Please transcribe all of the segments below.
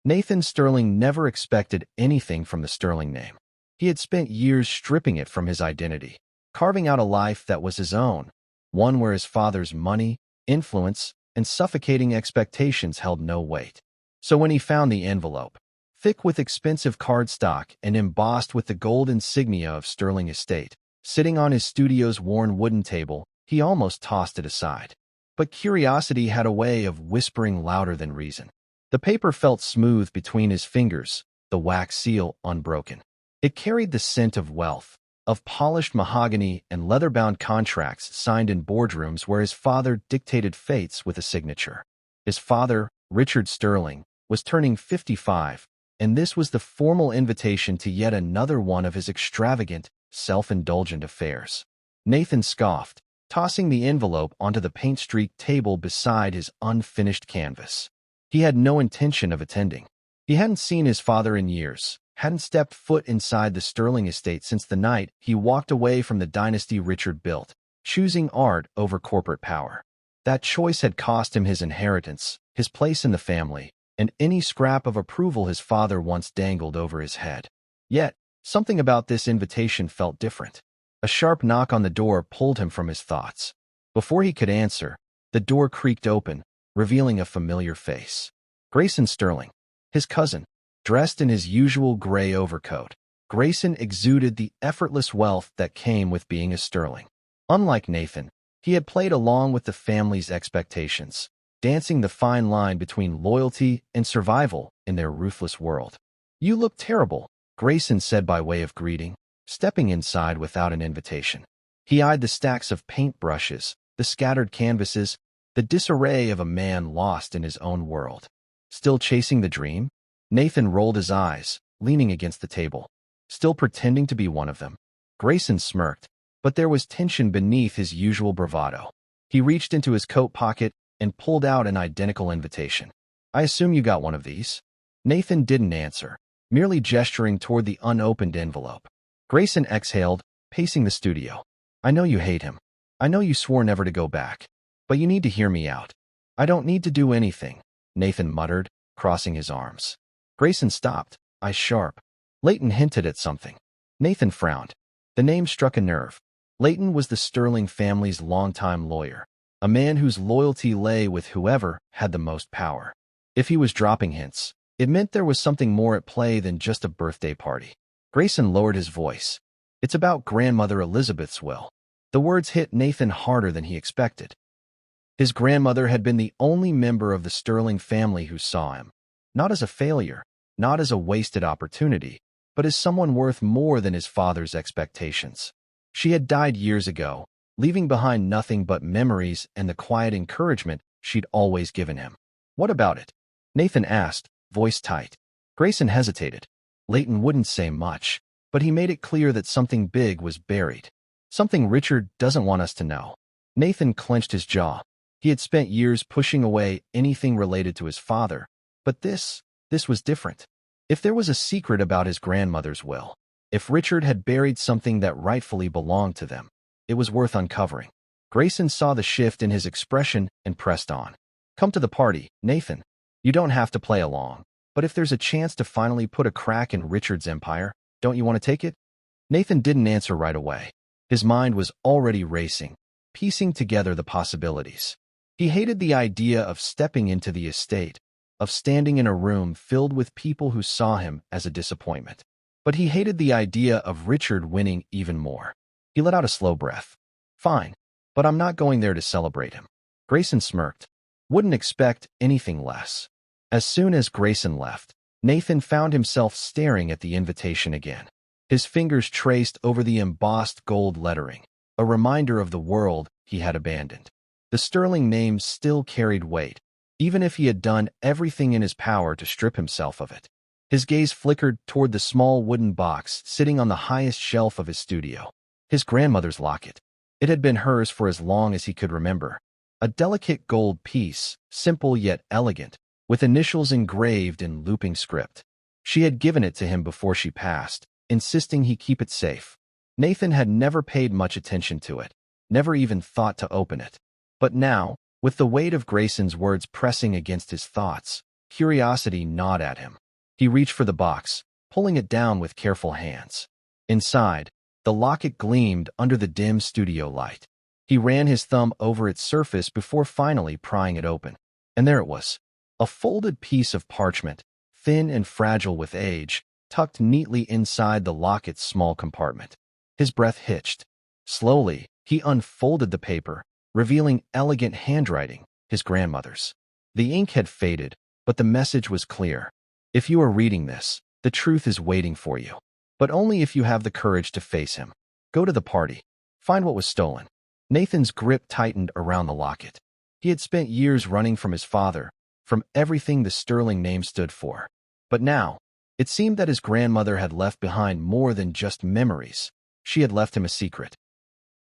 Nathan Sterling never expected anything from the Sterling name. He had spent years stripping it from his identity, carving out a life that was his own, one where his father's money, influence, and suffocating expectations held no weight. So when he found the envelope, thick with expensive cardstock and embossed with the gold insignia of Sterling Estate, sitting on his studio's worn wooden table, he almost tossed it aside. But curiosity had a way of whispering louder than reason. The paper felt smooth between his fingers, the wax seal unbroken. It carried the scent of wealth, of polished mahogany and leather-bound contracts signed in boardrooms where his father dictated fates with a signature. His father, Richard Sterling, was turning 55, and this was the formal invitation to yet another one of his extravagant, self-indulgent affairs. Nathan scoffed, tossing the envelope onto the paint-streaked table beside his unfinished canvas. He had no intention of attending. He hadn't seen his father in years, hadn't stepped foot inside the Sterling estate since the night he walked away from the dynasty Richard built, choosing art over corporate power. That choice had cost him his inheritance, his place in the family, and any scrap of approval his father once dangled over his head. Yet, something about this invitation felt different. A sharp knock on the door pulled him from his thoughts. Before he could answer, the door creaked open, revealing a familiar face. Grayson Sterling, his cousin, dressed in his usual gray overcoat. Grayson exuded the effortless wealth that came with being a Sterling. Unlike Nathan, he had played along with the family's expectations, dancing the fine line between loyalty and survival in their ruthless world. "You look terrible," Grayson said by way of greeting, stepping inside without an invitation. He eyed the stacks of paintbrushes, the scattered canvases, the disarray of a man lost in his own world. Still chasing the dream? Nathan rolled his eyes, leaning against the table. Still pretending to be one of them? Grayson smirked, but there was tension beneath his usual bravado. He reached into his coat pocket and pulled out an identical invitation. "I assume you got one of these?" Nathan didn't answer, merely gesturing toward the unopened envelope. Grayson exhaled, pacing the studio. "I know you hate him. I know you swore never to go back. But you need to hear me out." "I don't need to do anything," Nathan muttered, crossing his arms. Grayson stopped, eyes sharp. Leighton hinted at something. Nathan frowned. The name struck a nerve. Leighton was the Sterling family's longtime lawyer, a man whose loyalty lay with whoever had the most power. If he was dropping hints, it meant there was something more at play than just a birthday party. Grayson lowered his voice. "It's about Grandmother Elizabeth's will." The words hit Nathan harder than he expected. His grandmother had been the only member of the Sterling family who saw him, not as a failure, not as a wasted opportunity, but as someone worth more than his father's expectations. She had died years ago, leaving behind nothing but memories and the quiet encouragement she'd always given him. "What about it?" Nathan asked, voice tight. Grayson hesitated. Leighton wouldn't say much, but he made it clear that something big was buried. "Something Richard doesn't want us to know." Nathan clenched his jaw. He had spent years pushing away anything related to his father, but this was different. If there was a secret about his grandmother's will, if Richard had buried something that rightfully belonged to them, it was worth uncovering. Grayson saw the shift in his expression and pressed on. "Come to the party, Nathan. You don't have to play along, but if there's a chance to finally put a crack in Richard's empire, don't you want to take it?" Nathan didn't answer right away. His mind was already racing, piecing together the possibilities. He hated the idea of stepping into the estate, of standing in a room filled with people who saw him as a disappointment. But he hated the idea of Richard winning even more. He let out a slow breath. "Fine, but I'm not going there to celebrate him." Grayson smirked. Wouldn't expect anything less. As soon as Grayson left, Nathan found himself staring at the invitation again. His fingers traced over the embossed gold lettering, a reminder of the world he had abandoned. The Sterling name still carried weight, even if he had done everything in his power to strip himself of it. His gaze flickered toward the small wooden box sitting on the highest shelf of his studio. His grandmother's locket. It had been hers for as long as he could remember. A delicate gold piece, simple yet elegant, with initials engraved in looping script. She had given it to him before she passed, insisting he keep it safe. Nathan had never paid much attention to it, never even thought to open it. But now, with the weight of Grayson's words pressing against his thoughts, Curiosity gnawed at him. He reached for the box, pulling it down with careful hands. Inside, the locket gleamed under the dim studio light. He ran his thumb over its surface before finally prying it open. And there it was, a folded piece of parchment, thin and fragile with age, tucked neatly inside the locket's small compartment. His breath hitched. Slowly, he unfolded the paper, revealing elegant handwriting, his grandmother's. The ink had faded, but the message was clear. If you are reading this, the truth is waiting for you. But only if you have the courage to face him. Go to the party. Find what was stolen. Nathan's grip tightened around the locket. He had spent years running from his father, from everything the Sterling name stood for. But now, it seemed that his grandmother had left behind more than just memories. She had left him a secret.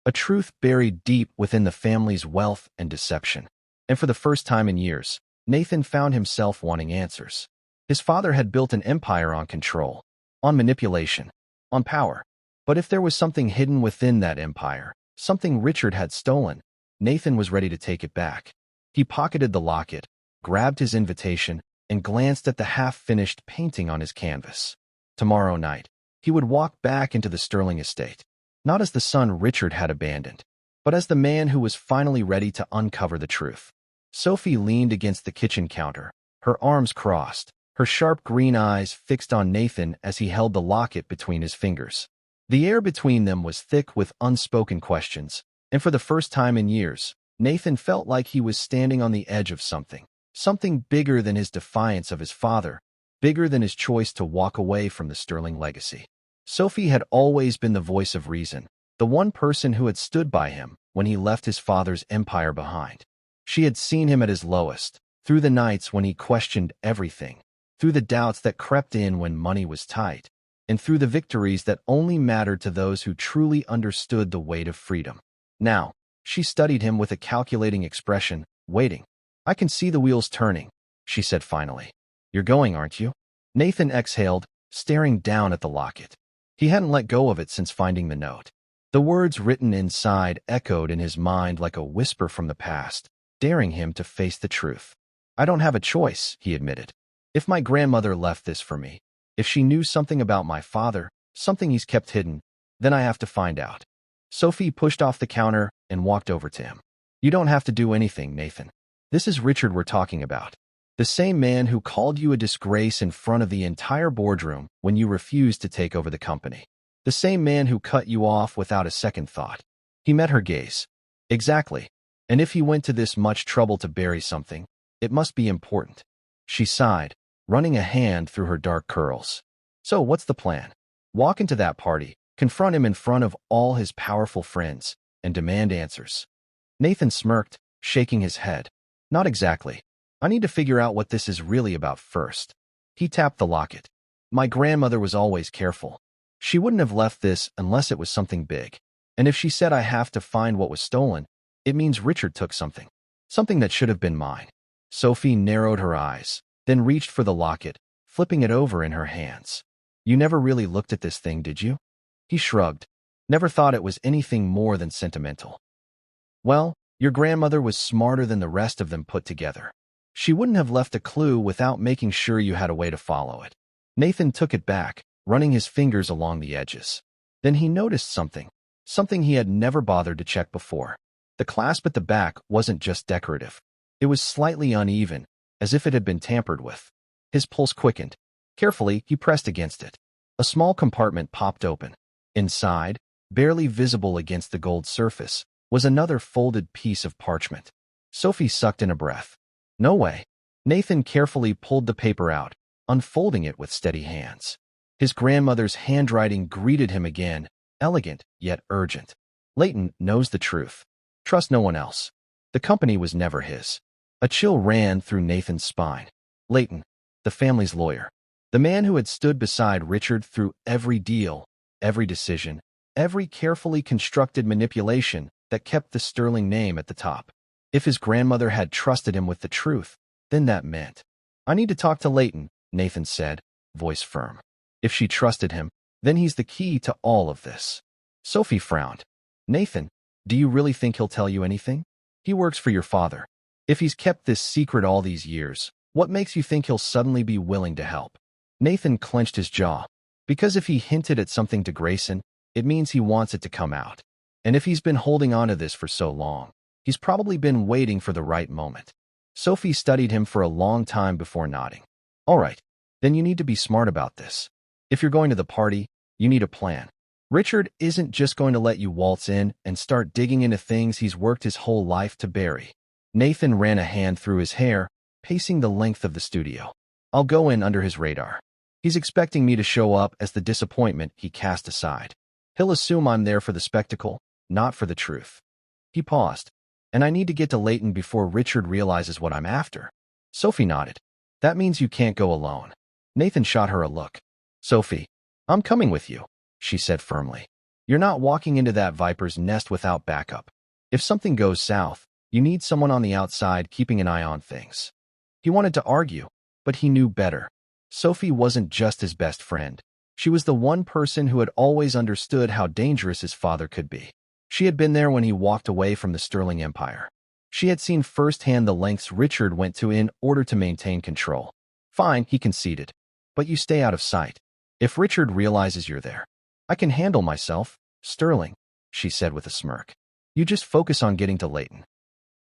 A truth buried deep within the family's wealth and deception. And for the first time in years, Nathan found himself wanting answers. His father had built an empire on control, on manipulation, on power. But if there was something hidden within that empire, something Richard had stolen, Nathan was ready to take it back. He pocketed the locket, grabbed his invitation, and glanced at the half-finished painting on his canvas. Tomorrow night, he would walk back into the Sterling estate, not as the son Richard had abandoned, but as the man who was finally ready to uncover the truth. Sophie leaned against the kitchen counter, her arms crossed, her sharp green eyes fixed on Nathan as he held the locket between his fingers. The air between them was thick with unspoken questions, and for the first time in years, Nathan felt like he was standing on the edge of something bigger than his defiance of his father, bigger than his choice to walk away from the Sterling legacy. Sophie had always been the voice of reason, the one person who had stood by him when he left his father's empire behind. She had seen him at his lowest, through the nights when he questioned everything, through the doubts that crept in when money was tight, and through the victories that only mattered to those who truly understood the weight of freedom. Now, she studied him with a calculating expression, waiting. "I can see the wheels turning," she said finally. "You're going, aren't you?" Nathan exhaled, staring down at the locket. He hadn't let go of it since finding the note. The words written inside echoed in his mind like a whisper from the past, daring him to face the truth. "I don't have a choice," he admitted. "If my grandmother left this for me, if she knew something about my father, something he's kept hidden, then I have to find out." Sophie pushed off the counter and walked over to him. "You don't have to do anything, Nathan. This is Richard we're talking about. The same man who called you a disgrace in front of the entire boardroom when you refused to take over the company. The same man who cut you off without a second thought." He met her gaze. "Exactly. And if he went to this much trouble to bury something, it must be important." She sighed, running a hand through her dark curls. "So what's the plan? Walk into that party, confront him in front of all his powerful friends, and demand answers." Nathan smirked, shaking his head. "Not exactly. I need to figure out what this is really about first." He tapped the locket. "My grandmother was always careful. She wouldn't have left this unless it was something big. And if she said I have to find what was stolen, it means Richard took something. Something that should have been mine." Sophie narrowed her eyes, then reached for the locket, flipping it over in her hands. "You never really looked at this thing, did you?" He shrugged. "Never thought it was anything more than sentimental." "Well, your grandmother was smarter than the rest of them put together. She wouldn't have left a clue without making sure you had a way to follow it." Nathan took it back, running his fingers along the edges. Then he noticed something he had never bothered to check before. The clasp at the back wasn't just decorative. It was slightly uneven, as if it had been tampered with. His pulse quickened. Carefully, he pressed against it. A small compartment popped open. Inside, barely visible against the gold surface, was another folded piece of parchment. Sophie sucked in a breath. "No way." Nathan carefully pulled the paper out, unfolding it with steady hands. His grandmother's handwriting greeted him again, elegant yet urgent. "Leighton knows the truth. Trust no one else." The company was never his. A chill ran through Nathan's spine. Leighton, the family's lawyer. The man who had stood beside Richard through every deal, every decision, every carefully constructed manipulation that kept the Sterling name at the top. If his grandmother had trusted him with the truth, then that meant. "I need to talk to Leighton," Nathan said, voice firm. If she trusted him, then he's the key to all of this. Sophie frowned. "Nathan, do you really think he'll tell you anything? He works for your father. If he's kept this secret all these years, What makes you think he'll suddenly be willing to help? Nathan clenched his jaw. Because if he hinted at something to Grayson, it means he wants it to come out. And if he's been holding on to this for so long, he's probably been waiting for the right moment. Sophie studied him for a long time before nodding. All right, then you need to be smart about this. If you're going to the party, you need a plan. Richard isn't just going to let you waltz in and start digging into things he's worked his whole life to bury. Nathan ran a hand through his hair, pacing the length of the studio. I'll go in under his radar. He's expecting me to show up as the disappointment he cast aside. He'll assume I'm there for the spectacle, not for the truth. He paused. And I need to get to Leighton before Richard realizes what I'm after. Sophie nodded. That means you can't go alone. Nathan shot her a look. Sophie, I'm coming with you, she said firmly. You're not walking into that viper's nest without backup. If something goes south, you need someone on the outside keeping an eye on things. He wanted to argue, but he knew better. Sophie wasn't just his best friend. She was the one person who had always understood how dangerous his father could be. She had been there when he walked away from the Sterling Empire. She had seen firsthand the lengths Richard went to in order to maintain control. Fine, he conceded. But you stay out of sight. If Richard realizes you're there, I can handle myself, Sterling, she said with a smirk. You just focus on getting to Leighton.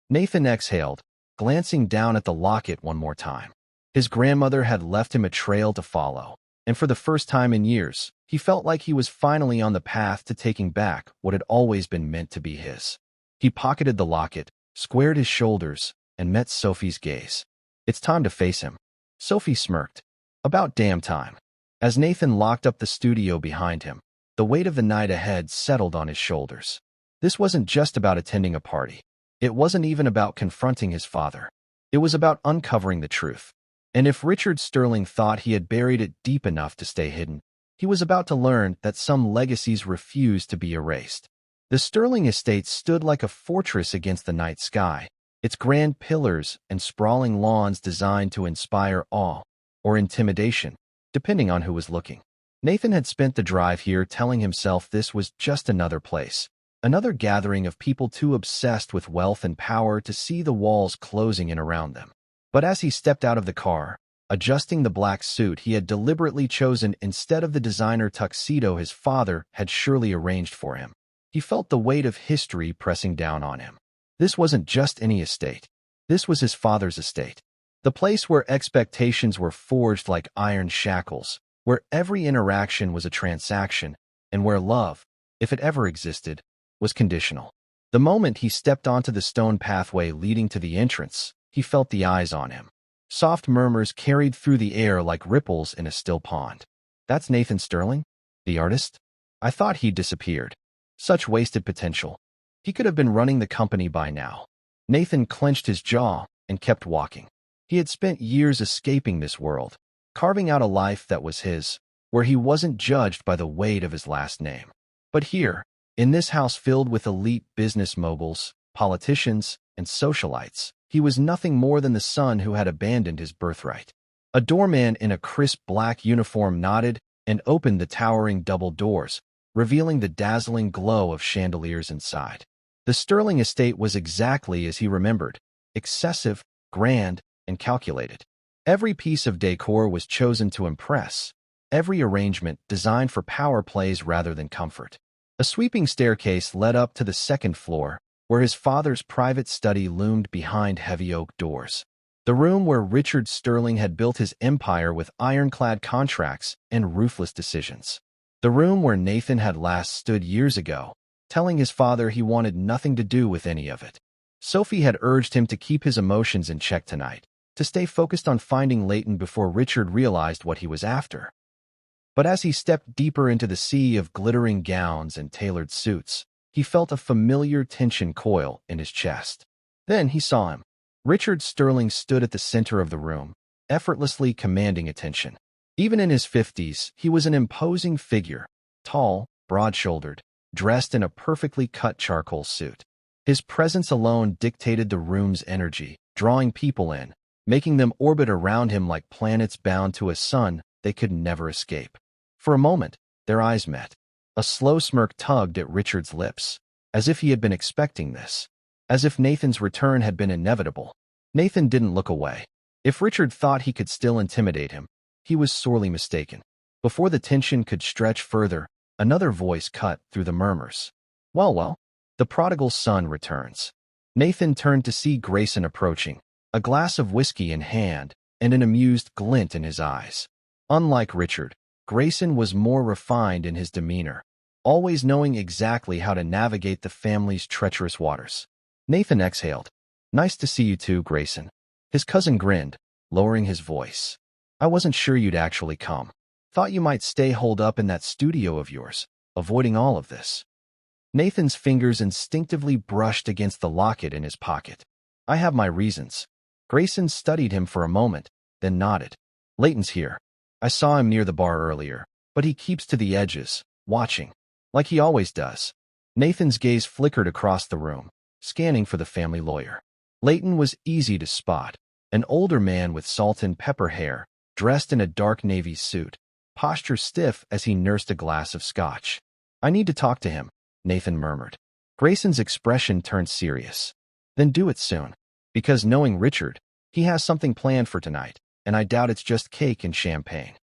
Nathan exhaled, glancing down at the locket one more time. His grandmother had left him a trail to follow, and for the first time in years, he felt like he was finally on the path to taking back what had always been meant to be his. He pocketed the locket, squared his shoulders, and met Sophie's gaze. It's time to face him. Sophie smirked. About damn time. As Nathan locked up the studio behind him, the weight of the night ahead settled on his shoulders. This wasn't just about attending a party. It wasn't even about confronting his father. It was about uncovering the truth. And if Richard Sterling thought he had buried it deep enough to stay hidden, he was about to learn that some legacies refused to be erased. The Sterling estate stood like a fortress against the night sky, its grand pillars and sprawling lawns designed to inspire awe or intimidation, depending on who was looking. Nathan had spent the drive here telling himself this was just another place, another gathering of people too obsessed with wealth and power to see the walls closing in around them. But as he stepped out of the car, adjusting the black suit he had deliberately chosen instead of the designer tuxedo his father had surely arranged for him, he felt the weight of history pressing down on him. This wasn't just any estate. This was his father's estate. The place where expectations were forged like iron shackles, where every interaction was a transaction, and where love, if it ever existed, was conditional. The moment he stepped onto the stone pathway leading to the entrance, he felt the eyes on him. Soft murmurs carried through the air like ripples in a still pond. That's Nathan Sterling? The artist? I thought he'd disappeared. Such wasted potential. He could have been running the company by now. Nathan clenched his jaw and kept walking. He had spent years escaping this world, carving out a life that was his, where he wasn't judged by the weight of his last name. But here, in this house filled with elite business moguls, politicians, and socialites, he was nothing more than the son who had abandoned his birthright. A doorman in a crisp black uniform nodded and opened the towering double doors, revealing the dazzling glow of chandeliers inside. The Sterling estate was exactly as he remembered, excessive, grand, and calculated. Every piece of decor was chosen to impress, every arrangement designed for power plays rather than comfort. A sweeping staircase led up to the second floor, where his father's private study loomed behind heavy oak doors. The room where Richard Sterling had built his empire with ironclad contracts and ruthless decisions. The room where Nathan had last stood years ago, telling his father he wanted nothing to do with any of it. Sophie had urged him to keep his emotions in check tonight, to stay focused on finding Leighton before Richard realized what he was after. But as he stepped deeper into the sea of glittering gowns and tailored suits, he felt a familiar tension coil in his chest. Then he saw him. Richard Sterling stood at the center of the room, effortlessly commanding attention. Even in his 50s, he was an imposing figure, tall, broad-shouldered, dressed in a perfectly cut charcoal suit. His presence alone dictated the room's energy, drawing people in, making them orbit around him like planets bound to a sun they could never escape. For a moment, their eyes met. A slow smirk tugged at Richard's lips, as if he had been expecting this, as if Nathan's return had been inevitable. Nathan didn't look away. If Richard thought he could still intimidate him, he was sorely mistaken. Before the tension could stretch further, another voice cut through the murmurs. Well, the prodigal son returns. Nathan turned to see Grayson approaching, a glass of whiskey in hand and an amused glint in his eyes. Unlike Richard, Grayson was more refined in his demeanor, always knowing exactly how to navigate the family's treacherous waters. Nathan exhaled. Nice to see you too, Grayson. His cousin grinned, lowering his voice. I wasn't sure you'd actually come. Thought you might stay holed up in that studio of yours, avoiding all of this. Nathan's fingers instinctively brushed against the locket in his pocket. I have my reasons. Grayson studied him for a moment, then nodded. Leighton's here. I saw him near the bar earlier, but he keeps to the edges, watching, like he always does. Nathan's gaze flickered across the room, scanning for the family lawyer. Leighton was easy to spot, an older man with salt and pepper hair, dressed in a dark navy suit, posture stiff as he nursed a glass of scotch. I need to talk to him, Nathan murmured. Grayson's expression turned serious. Then do it soon. Because knowing Richard, he has something planned for tonight, and I doubt it's just cake and champagne.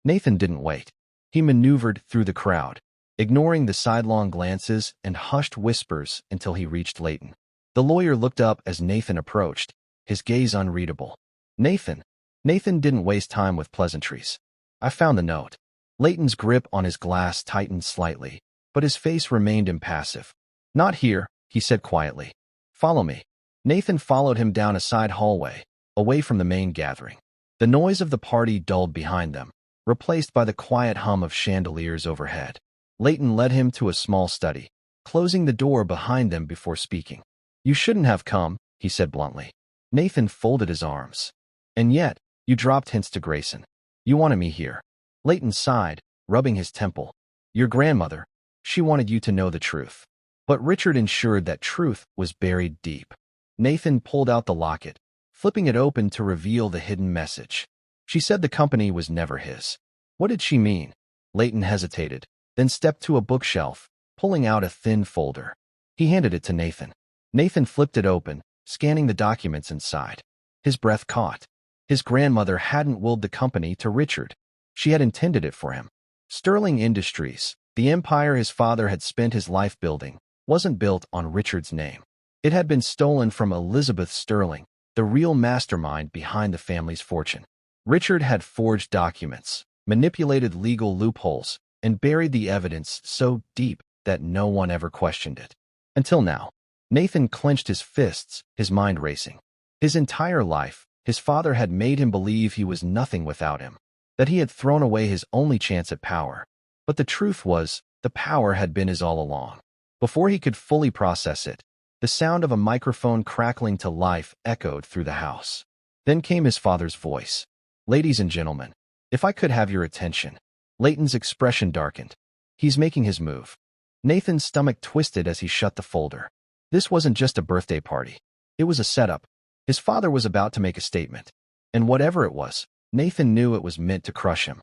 Nathan didn't wait. He maneuvered through the crowd, ignoring the sidelong glances and hushed whispers until he reached Leighton. The lawyer looked up as Nathan approached, his gaze unreadable. Nathan didn't waste time with pleasantries. I found the note. Leighton's grip on his glass tightened slightly, but his face remained impassive. Not here, he said quietly. Follow me. Nathan followed him down a side hallway, away from the main gathering. The noise of the party dulled behind them, replaced by the quiet hum of chandeliers overhead. Leighton led him to a small study, closing the door behind them before speaking. You shouldn't have come, he said bluntly. Nathan folded his arms. And yet, you dropped hints to Grayson. You wanted me here. Leighton sighed, rubbing his temple. Your grandmother, she wanted you to know the truth. But Richard ensured that truth was buried deep. Nathan pulled out the locket, flipping it open to reveal the hidden message. She said the company was never his. What did she mean? Leighton hesitated, then stepped to a bookshelf, pulling out a thin folder. He handed it to Nathan. Nathan flipped it open, scanning the documents inside. His breath caught. His grandmother hadn't willed the company to Richard. She had intended it for him. Sterling Industries, the empire his father had spent his life building, wasn't built on Richard's name. It had been stolen from Elizabeth Sterling, the real mastermind behind the family's fortune. Richard had forged documents, manipulated legal loopholes, and buried the evidence so deep that no one ever questioned it. Until now. Nathan clenched his fists, his mind racing. His entire life, his father had made him believe he was nothing without him, that he had thrown away his only chance at power. But the truth was, the power had been his all along. Before he could fully process it, the sound of a microphone crackling to life echoed through the house. Then came his father's voice. Ladies and gentlemen, if I could have your attention. Leighton's expression darkened. He's making his move. Nathan's stomach twisted as he shut the folder. This wasn't just a birthday party. It was a setup. His father was about to make a statement. And whatever it was, Nathan knew it was meant to crush him.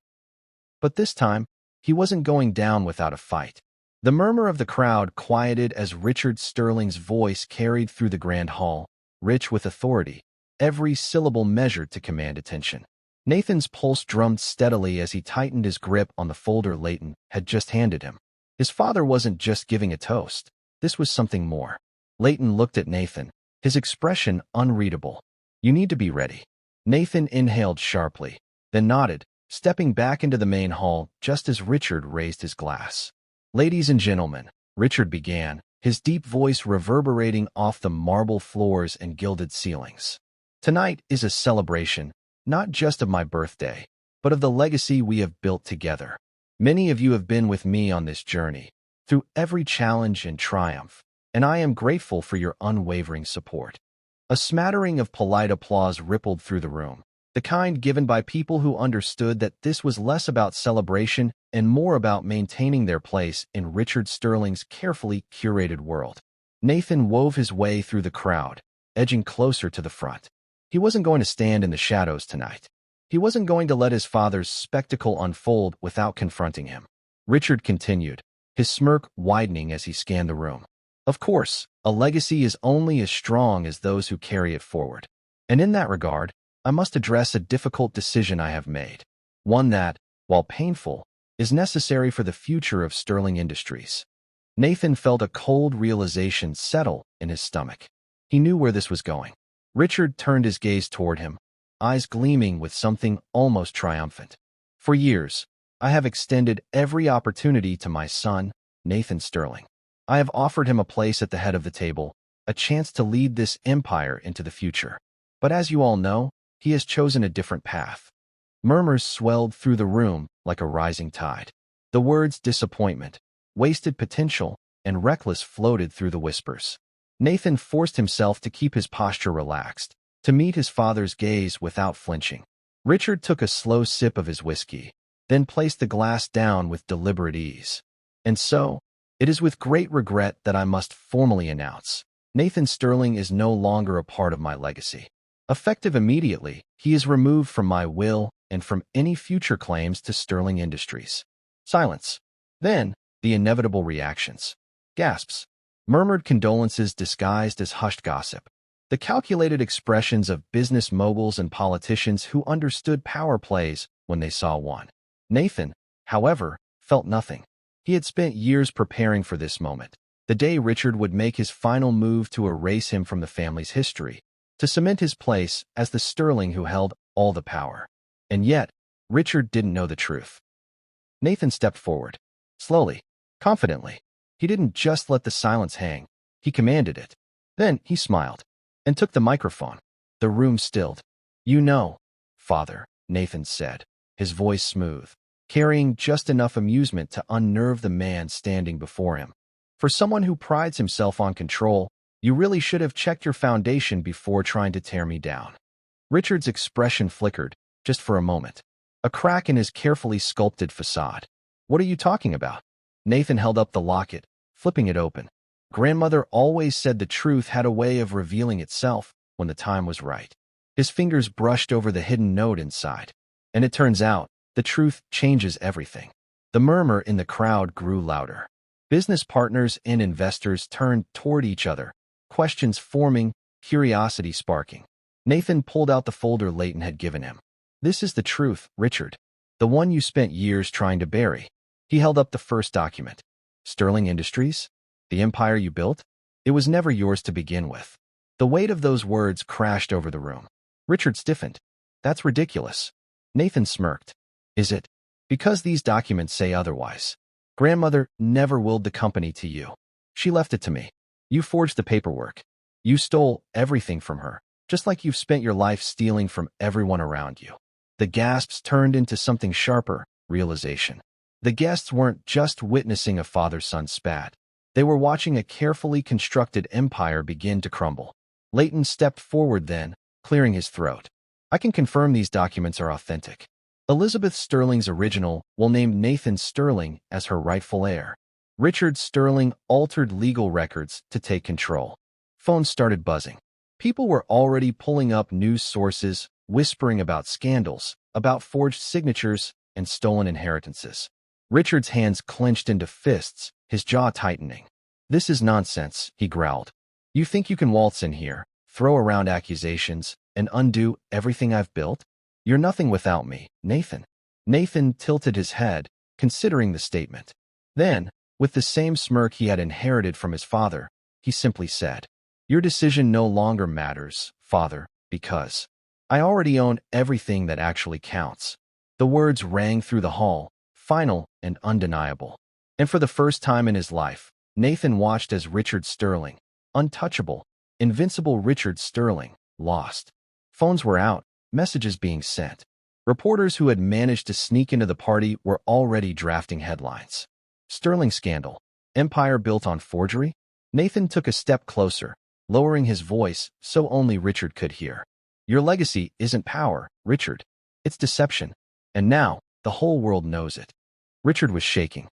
But this time, he wasn't going down without a fight. The murmur of the crowd quieted as Richard Sterling's voice carried through the grand hall, rich with authority, every syllable measured to command attention. Nathan's pulse drummed steadily as he tightened his grip on the folder Leighton had just handed him. His father wasn't just giving a toast. This was something more. Leighton looked at Nathan, his expression unreadable. You need to be ready. Nathan inhaled sharply, then nodded, stepping back into the main hall just as Richard raised his glass. Ladies and gentlemen, Richard began, his deep voice reverberating off the marble floors and gilded ceilings. Tonight is a celebration, not just of my birthday, but of the legacy we have built together. Many of you have been with me on this journey, through every challenge and triumph, and I am grateful for your unwavering support. A smattering of polite applause rippled through the room, the kind given by people who understood that this was less about celebration and more about maintaining their place in Richard Sterling's carefully curated world. Nathan wove his way through the crowd, edging closer to the front. He wasn't going to stand in the shadows tonight. He wasn't going to let his father's spectacle unfold without confronting him. Richard continued, his smirk widening as he scanned the room. Of course, a legacy is only as strong as those who carry it forward. And in that regard, I must address a difficult decision I have made. One that, while painful, is necessary for the future of Sterling Industries. Nathan felt a cold realization settle in his stomach. He knew where this was going. Richard turned his gaze toward him, eyes gleaming with something almost triumphant. For years, I have extended every opportunity to my son, Nathan Sterling. I have offered him a place at the head of the table, a chance to lead this empire into the future. But as you all know, he has chosen a different path. Murmurs swelled through the room like a rising tide. The words disappointment, wasted potential, and reckless floated through the whispers. Nathan forced himself to keep his posture relaxed, to meet his father's gaze without flinching. Richard took a slow sip of his whiskey, then placed the glass down with deliberate ease. And so, it is with great regret that I must formally announce, Nathan Sterling is no longer a part of my legacy. Effective immediately, he is removed from my will and from any future claims to Sterling Industries. Silence. Then, the inevitable reactions. Gasps. Murmured condolences disguised as hushed gossip. The calculated expressions of business moguls and politicians who understood power plays when they saw one. Nathan, however, felt nothing. He had spent years preparing for this moment, the day Richard would make his final move to erase him from the family's history, to cement his place as the Sterling who held all the power. And yet, Richard didn't know the truth. Nathan stepped forward, slowly, confidently. He didn't just let the silence hang, he commanded it. Then he smiled, and took the microphone. The room stilled. "You know, Father," Nathan said, his voice smooth, carrying just enough amusement to unnerve the man standing before him. "For someone who prides himself on control, you really should have checked your foundation before trying to tear me down." Richard's expression flickered, just for a moment. A crack in his carefully sculpted facade. "What are you talking about?" Nathan held up the locket, flipping it open. Grandmother always said the truth had a way of revealing itself when the time was right. His fingers brushed over the hidden note inside. And it turns out, the truth changes everything. The murmur in the crowd grew louder. Business partners and investors turned toward each other, questions forming, curiosity sparking. Nathan pulled out the folder Leighton had given him. "This is the truth, Richard. The one you spent years trying to bury." He held up the first document. "Sterling Industries? The empire you built? It was never yours to begin with." The weight of those words crashed over the room. Richard stiffened. "That's ridiculous." Nathan smirked. "Is it? Because these documents say otherwise. Grandmother never willed the company to you. She left it to me. You forged the paperwork. You stole everything from her, just like you've spent your life stealing from everyone around you." The gasps turned into something sharper, realization. The guests weren't just witnessing a father-son spat. They were watching a carefully constructed empire begin to crumble. Leighton stepped forward then, clearing his throat. "I can confirm these documents are authentic. Elizabeth Sterling's original will name Nathan Sterling as her rightful heir. Richard Sterling altered legal records to take control." Phones started buzzing. People were already pulling up news sources, whispering about scandals, about forged signatures, and stolen inheritances. Richard's hands clenched into fists, his jaw tightening. "This is nonsense," he growled. "You think you can waltz in here, throw around accusations, and undo everything I've built? You're nothing without me, Nathan." Nathan tilted his head, considering the statement. Then, with the same smirk he had inherited from his father, he simply said, "Your decision no longer matters, Father, because I already own everything that actually counts." The words rang through the hall, final and undeniable. And for the first time in his life, Nathan watched as Richard Sterling, untouchable, invincible Richard Sterling, lost. Phones were out, messages being sent. Reporters who had managed to sneak into the party were already drafting headlines. "Sterling scandal. Empire built on forgery?" Nathan took a step closer, lowering his voice so only Richard could hear. "Your legacy isn't power, Richard. It's deception. And now, the whole world knows it." Richard was shaking.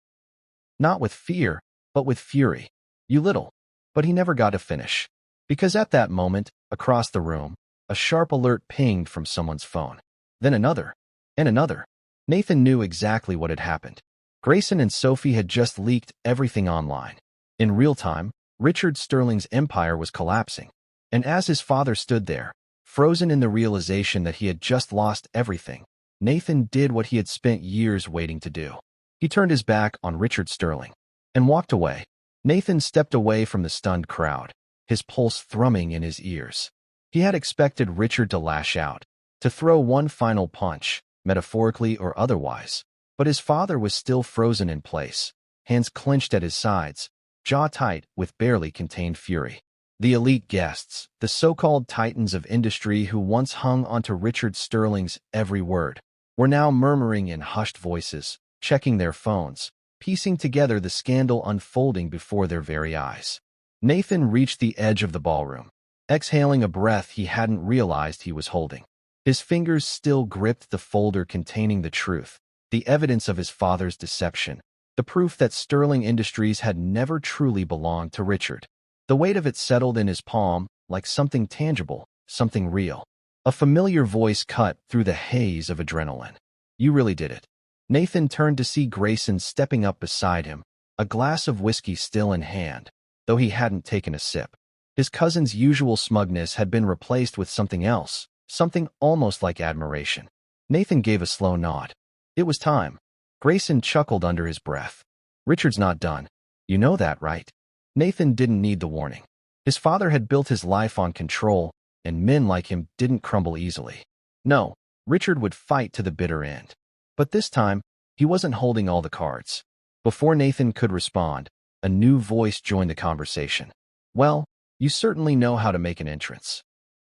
Not with fear, but with fury. "You little." But he never got to finish. Because at that moment, across the room, a sharp alert pinged from someone's phone. Then another. And another. Nathan knew exactly what had happened. Grayson and Sophie had just leaked everything online. In real time, Richard Sterling's empire was collapsing. And as his father stood there, Frozen in the realization that he had just lost everything, Nathan did what he had spent years waiting to do. He turned his back on Richard Sterling and walked away. Nathan stepped away from the stunned crowd, his pulse thrumming in his ears. He had expected Richard to lash out, to throw one final punch, metaphorically or otherwise, but his father was still frozen in place, hands clenched at his sides, jaw tight with barely contained fury. The elite guests, the so-called titans of industry who once hung onto Richard Sterling's every word, were now murmuring in hushed voices, checking their phones, piecing together the scandal unfolding before their very eyes. Nathan reached the edge of the ballroom, exhaling a breath he hadn't realized he was holding. His fingers still gripped the folder containing the truth, the evidence of his father's deception, the proof that Sterling Industries had never truly belonged to Richard. The weight of it settled in his palm like something tangible, something real. A familiar voice cut through the haze of adrenaline. "You really did it." Nathan turned to see Grayson stepping up beside him, a glass of whiskey still in hand, though he hadn't taken a sip. His cousin's usual smugness had been replaced with something else, something almost like admiration. Nathan gave a slow nod. It was time. Grayson chuckled under his breath. "Richard's not done. You know that, right?" Nathan didn't need the warning. His father had built his life on control, and men like him didn't crumble easily. No, Richard would fight to the bitter end. But this time, he wasn't holding all the cards. Before Nathan could respond, a new voice joined the conversation. "Well, you certainly know how to make an entrance."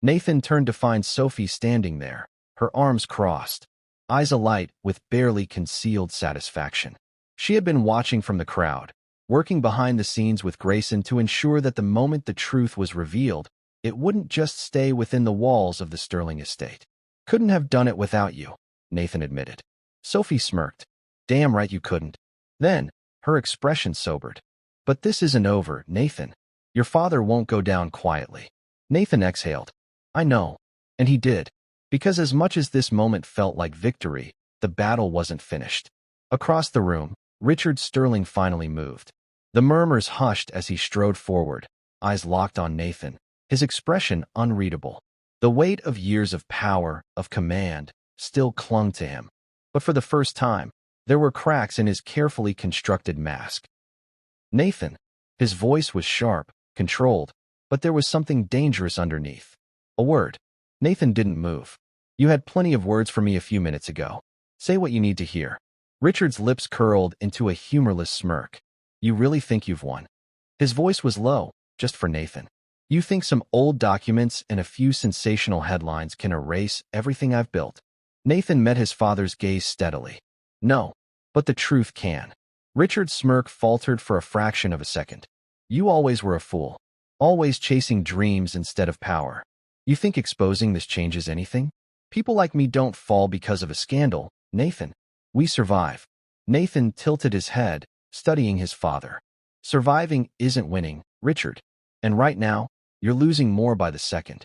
Nathan turned to find Sophie standing there, her arms crossed, eyes alight with barely concealed satisfaction. She had been watching from the crowd, working behind the scenes with Grayson to ensure that the moment the truth was revealed, it wouldn't just stay within the walls of the Sterling estate. "Couldn't have done it without you," Nathan admitted. Sophie smirked. "Damn right you couldn't." Then, her expression sobered. "But this isn't over, Nathan. Your father won't go down quietly." Nathan exhaled. "I know." And he did. Because as much as this moment felt like victory, the battle wasn't finished. Across the room, Richard Sterling finally moved. The murmurs hushed as he strode forward, eyes locked on Nathan, his expression unreadable. The weight of years of power, of command, still clung to him. But for the first time, there were cracks in his carefully constructed mask. "Nathan." His voice was sharp, controlled, but there was something dangerous underneath. "A word." Nathan didn't move. "You had plenty of words for me a few minutes ago. Say what you need to hear." Richard's lips curled into a humorless smirk. "You really think you've won?" His voice was low, just for Nathan. "You think some old documents and a few sensational headlines can erase everything I've built?" Nathan met his father's gaze steadily. "No, but the truth can." Richard's smirk faltered for a fraction of a second. "You always were a fool, always chasing dreams instead of power. You think exposing this changes anything? People like me don't fall because of a scandal, Nathan. We survive." Nathan tilted his head, studying his father. "Surviving isn't winning, Richard. And right now, you're losing more by the second."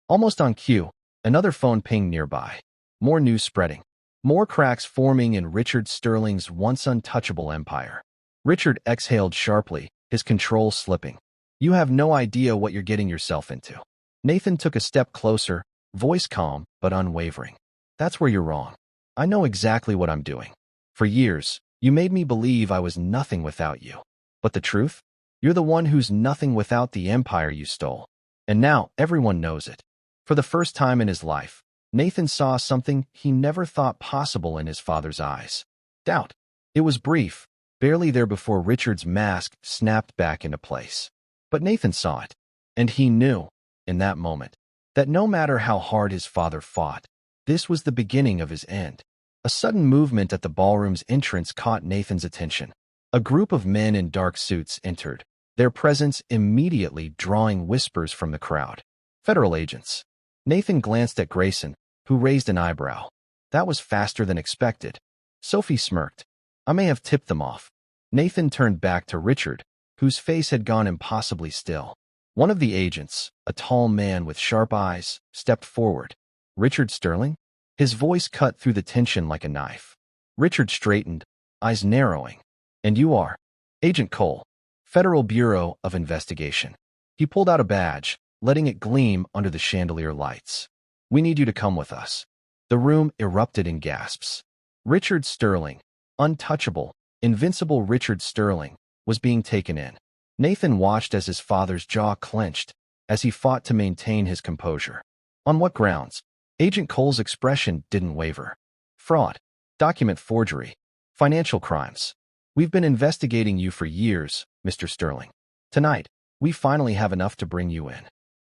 Almost on cue, another phone pinged nearby. More news spreading. More cracks forming in Richard Sterling's once untouchable empire. Richard exhaled sharply, his control slipping. "You have no idea what you're getting yourself into." Nathan took a step closer, voice calm but unwavering. "That's where you're wrong. I know exactly what I'm doing. For years, you made me believe I was nothing without you. But the truth? You're the one who's nothing without the empire you stole. And now everyone knows it." For the first time in his life, Nathan saw something he never thought possible in his father's eyes. Doubt. It was brief, barely there before Richard's mask snapped back into place. But Nathan saw it. And he knew, in that moment, that no matter how hard his father fought, this was the beginning of his end. A sudden movement at the ballroom's entrance caught Nathan's attention. A group of men in dark suits entered, their presence immediately drawing whispers from the crowd. Federal agents. Nathan glanced at Grayson, who raised an eyebrow. That was faster than expected. Sophie smirked. "I may have tipped them off." Nathan turned back to Richard, whose face had gone impossibly still. One of the agents, a tall man with sharp eyes, stepped forward. "Richard Sterling?" His voice cut through the tension like a knife. Richard straightened, eyes narrowing. "And you are?" "Agent Cole, Federal Bureau of Investigation." He pulled out a badge, letting it gleam under the chandelier lights. We need you to come with us." The room erupted in gasps. Richard Sterling, untouchable, invincible Richard Sterling, was being taken in. Nathan watched as his father's jaw clenched as he fought to maintain his composure. On what grounds? Agent Cole's expression didn't waver. Fraud, document forgery, financial crimes. We've been investigating you for years, Mr. Sterling. Tonight, we finally have enough to bring you in.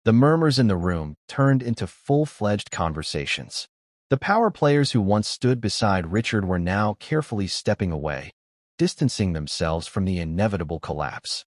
The murmurs in the room turned into full-fledged conversations. The power players who once stood beside Richard were now carefully stepping away, distancing themselves from the inevitable collapse.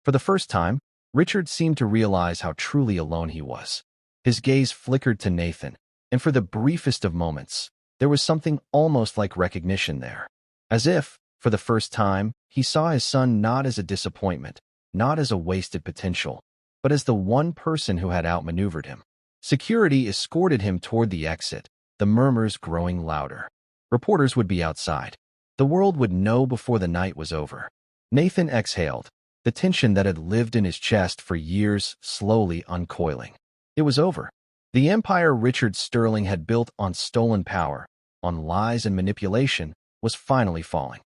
For the first time, Richard seemed to realize how truly alone he was. His gaze flickered to Nathan, and for the briefest of moments, there was something almost like recognition there. As if, for the first time, he saw his son not as a disappointment, not as a wasted potential, but as the one person who had outmaneuvered him. Security escorted him toward the exit, the murmurs growing louder. Reporters would be outside. The world would know before the night was over. Nathan exhaled, the tension that had lived in his chest for years slowly uncoiling. It was over. The empire Richard Sterling had built on stolen power, on lies and manipulation, was finally falling.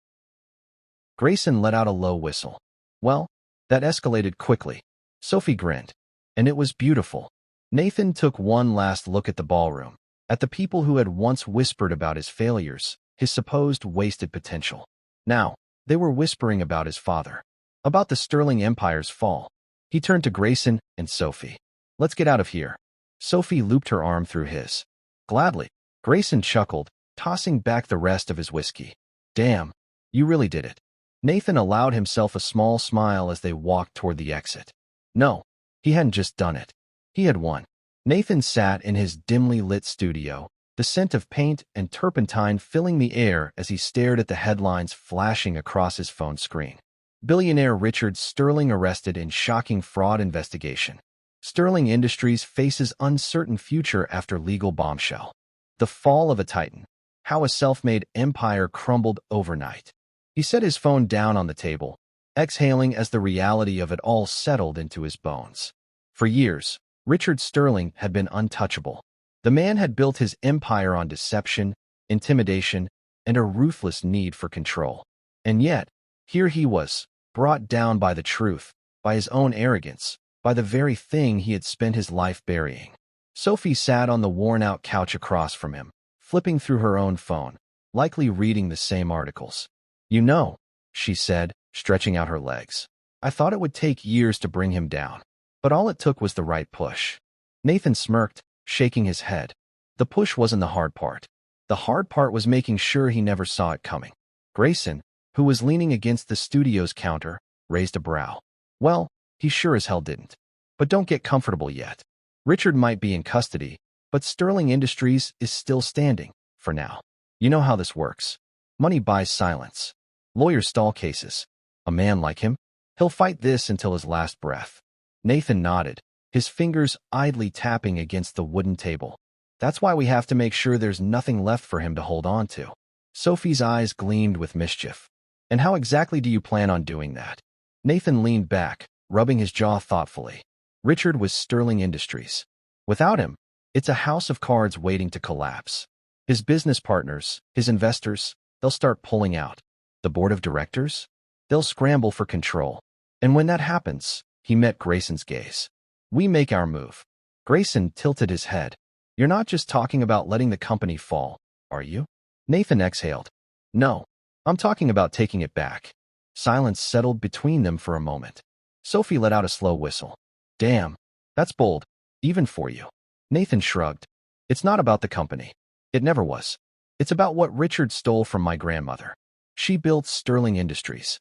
Grayson let out a low whistle. Well, that escalated quickly. Sophie grinned. And it was beautiful. Nathan took one last look at the ballroom, at the people who had once whispered about his failures, his supposed wasted potential. Now, they were whispering about his father, about the Sterling Empire's fall. He turned to Grayson and Sophie. "Let's get out of here." Sophie looped her arm through his. "Gladly." Grayson chuckled, tossing back the rest of his whiskey. "Damn, you really did it." Nathan allowed himself a small smile as they walked toward the exit. No, he hadn't just done it. He had won. Nathan sat in his dimly lit studio, the scent of paint and turpentine filling the air as he stared at the headlines flashing across his phone screen. Billionaire Richard Sterling arrested in shocking fraud investigation. Sterling Industries faces uncertain future after legal bombshell. The fall of a titan. How a self-made empire crumbled overnight. He set his phone down on the table, exhaling as the reality of it all settled into his bones. For years, Richard Sterling had been untouchable. The man had built his empire on deception, intimidation, and a ruthless need for control. And yet, here he was, brought down by the truth, by his own arrogance, by the very thing he had spent his life burying. Sophie sat on the worn-out couch across from him, flipping through her own phone, likely reading the same articles. "You know," she said, stretching out her legs, "I thought it would take years to bring him down, but all it took was the right push." Nathan smirked, shaking his head. The push wasn't the hard part. The hard part was making sure he never saw it coming. Grayson, who was leaning against the studio's counter, raised a brow. "Well, he sure as hell didn't. But don't get comfortable yet. Richard might be in custody, but Sterling Industries is still standing, for now. You know how this works. Money buys silence. Lawyers stall cases. A man like him, he'll fight this until his last breath." Nathan nodded, his fingers idly tapping against the wooden table. "That's why we have to make sure there's nothing left for him to hold on to." Sophie's eyes gleamed with mischief. "And how exactly do you plan on doing that?" Nathan leaned back, rubbing his jaw thoughtfully. Richard was Sterling Industries. Without him, it's a house of cards waiting to collapse. His business partners, his investors, they'll start pulling out. The board of directors? They'll scramble for control. And when that happens, he met Grayson's gaze. "We make our move." Grayson tilted his head. "You're not just talking about letting the company fall, are you?" Nathan exhaled. "No, I'm talking about taking it back." Silence settled between them for a moment. Sophie let out a slow whistle. "Damn, that's bold, even for you." Nathan shrugged. "It's not about the company. It never was. It's about what Richard stole from my grandmother. She built Sterling Industries.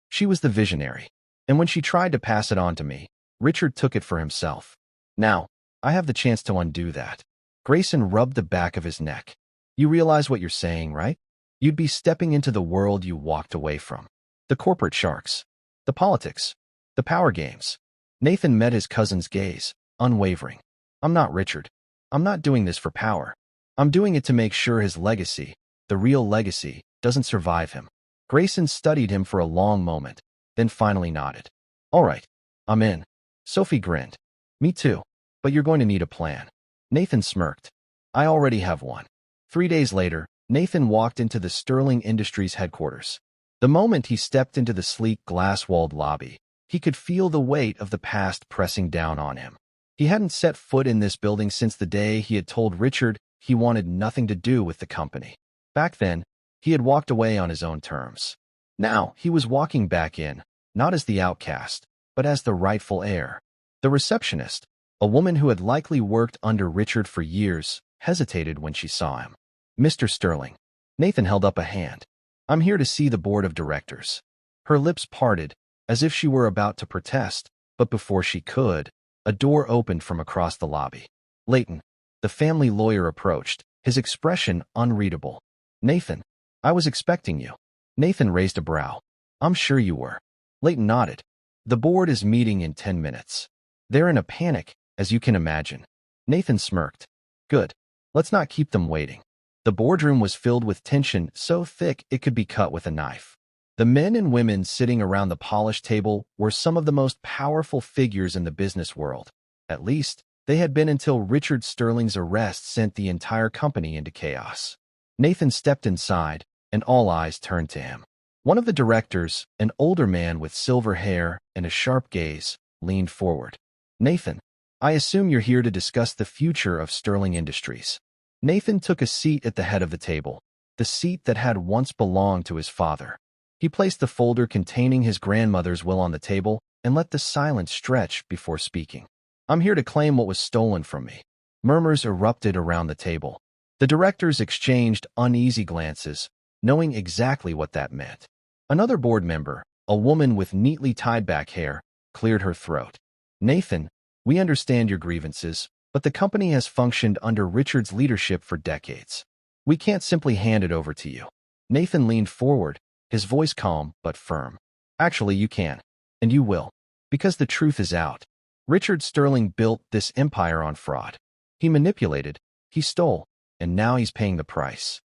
She was the visionary. And when she tried to pass it on to me, Richard took it for himself. Now, I have the chance to undo that." Grayson rubbed the back of his neck. "You realize what you're saying, right? You'd be stepping into the world you walked away from. The corporate sharks. The politics. The power games." Nathan met his cousin's gaze, unwavering. "I'm not Richard. I'm not doing this for power. I'm doing it to make sure his legacy, the real legacy, doesn't survive him." Grayson studied him for a long moment, then finally nodded. "All right, I'm in." Sophie grinned. "Me too. But you're going to need a plan." Nathan smirked. I already have one. 3 days later, Nathan walked into the Sterling Industries headquarters. The moment he stepped into the sleek glass-walled lobby, he could feel the weight of the past pressing down on him. He hadn't set foot in this building since the day he had told Richard he wanted nothing to do with the company. Back then, he had walked away on his own terms. Now, he was walking back in, not as the outcast, but as the rightful heir. The receptionist, a woman who had likely worked under Richard for years, hesitated when she saw him. Mr. Sterling. Nathan held up a hand. I'm here to see the board of directors. Her lips parted, as if she were about to protest, but before she could, a door opened from across the lobby. Leighton, the family lawyer, approached, his expression unreadable. Nathan, I was expecting you. Nathan raised a brow. I'm sure you were. Leighton nodded. The board is meeting in 10 minutes. They're in a panic, as you can imagine. Nathan smirked. Good. Let's not keep them waiting. The boardroom was filled with tension so thick it could be cut with a knife. The men and women sitting around the polished table were some of the most powerful figures in the business world. At least, they had been until Richard Sterling's arrest sent the entire company into chaos. Nathan stepped inside, and all eyes turned to him. One of the directors, an older man with silver hair and a sharp gaze, leaned forward. Nathan, I assume you're here to discuss the future of Sterling Industries. Nathan took a seat at the head of the table, the seat that had once belonged to his father. He placed the folder containing his grandmother's will on the table and let the silence stretch before speaking. I'm here to claim what was stolen from me. Murmurs erupted around the table. The directors exchanged uneasy glances, knowing exactly what that meant. Another board member, a woman with neatly tied-back hair, cleared her throat. Nathan, we understand your grievances, but the company has functioned under Richard's leadership for decades. We can't simply hand it over to you. Nathan leaned forward, his voice calm but firm. Actually, you can, and you will, because the truth is out. Richard Sterling built this empire on fraud. He manipulated, he stole, and now he's paying the price.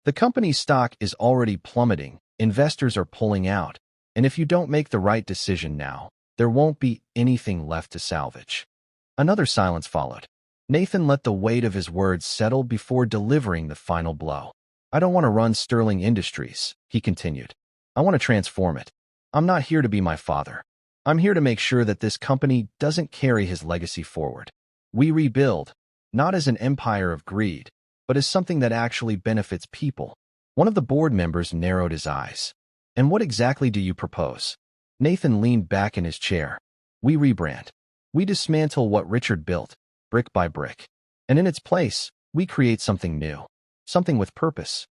The company's stock is already plummeting, investors are pulling out, and if you don't make the right decision now, there won't be anything left to salvage. Another silence followed. Nathan let the weight of his words settle before delivering the final blow. I don't want to run Sterling Industries, he continued. I want to transform it. I'm not here to be my father. I'm here to make sure that this company doesn't carry his legacy forward. We rebuild, not as an empire of greed, but as something that actually benefits people. One of the board members narrowed his eyes. And what exactly do you propose? Nathan leaned back in his chair. We rebrand. We dismantle what Richard built, brick by brick. And in its place, we create something new. Something with purpose.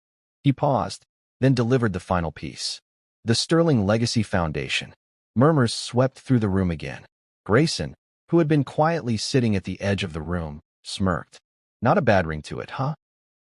He paused, then delivered the final piece. The Sterling Legacy Foundation. Murmurs swept through the room again. Grayson, who had been quietly sitting at the edge of the room, smirked. Not a bad ring to it, huh?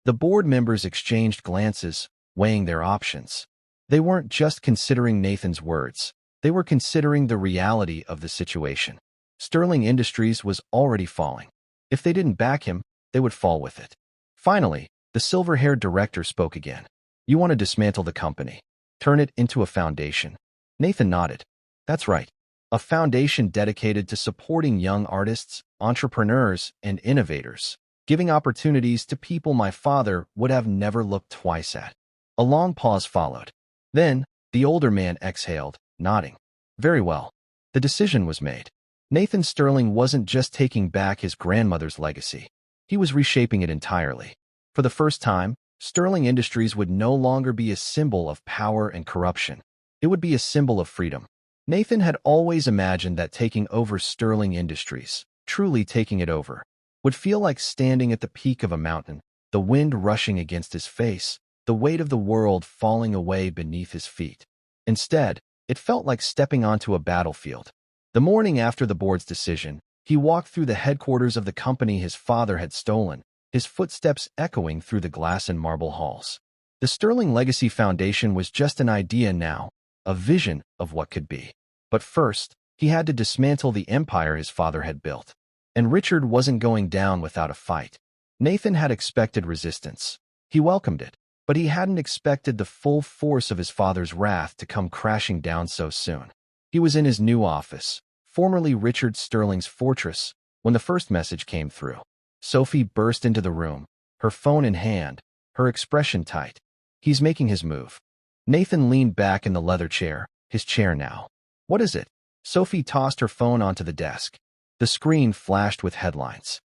The board members exchanged glances, weighing their options. They weren't just considering Nathan's words. They were considering the reality of the situation. Sterling Industries was already falling. If they didn't back him, they would fall with it. Finally, the silver-haired director spoke again. You want to dismantle the company. Turn it into a foundation. Nathan nodded. That's right. A foundation dedicated to supporting young artists, entrepreneurs, and innovators, giving opportunities to people my father would have never looked twice at. A long pause followed. Then, the older man exhaled, nodding. Very well. The decision was made. Nathan Sterling wasn't just taking back his grandmother's legacy. He was reshaping it entirely. For the first time, Sterling Industries would no longer be a symbol of power and corruption. It would be a symbol of freedom. Nathan had always imagined that taking over Sterling Industries, truly taking it over, would feel like standing at the peak of a mountain, the wind rushing against his face, the weight of the world falling away beneath his feet. Instead, it felt like stepping onto a battlefield. The morning after the board's decision, he walked through the headquarters of the company his father had stolen, his footsteps echoing through the glass and marble halls. The Sterling Legacy Foundation was just an idea now, a vision of what could be. But first, he had to dismantle the empire his father had built. And Richard wasn't going down without a fight. Nathan had expected resistance. He welcomed it, but he hadn't expected the full force of his father's wrath to come crashing down so soon. He was in his new office, formerly Richard Sterling's fortress, when the first message came through. Sophie burst into the room, her phone in hand, her expression tight. He's making his move. Nathan leaned back in the leather chair, his chair now. What is it? Sophie tossed her phone onto the desk. The screen flashed with headlines.